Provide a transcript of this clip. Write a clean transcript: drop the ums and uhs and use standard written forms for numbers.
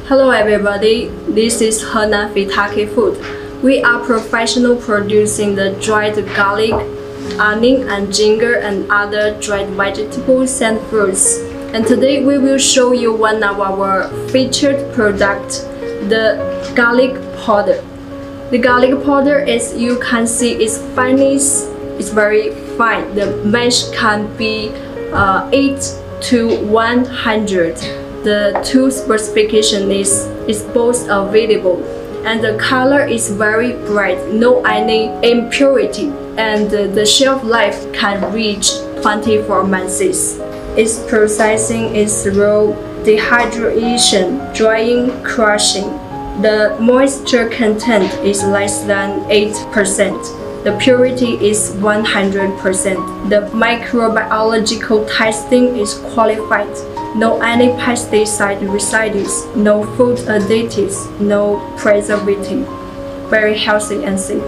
Hello everybody, this is Henan Fitake Food. We are professional producing the dried garlic, onion and ginger and other dried vegetables and fruits. And today we will show you one of our featured products, the garlic powder. The garlic powder, as you can see, is finest. It's very fine. The mesh can be 8 to 100. The two specification is both available, and the color is very bright, no any impurity, and the shelf life can reach 24 months. Its processing is raw, dehydration, drying, crushing. The moisture content is less than 8%. The purity is 100%. The microbiological testing is qualified. No any pesticide residues, no food additives, no preservative. Very healthy and safe.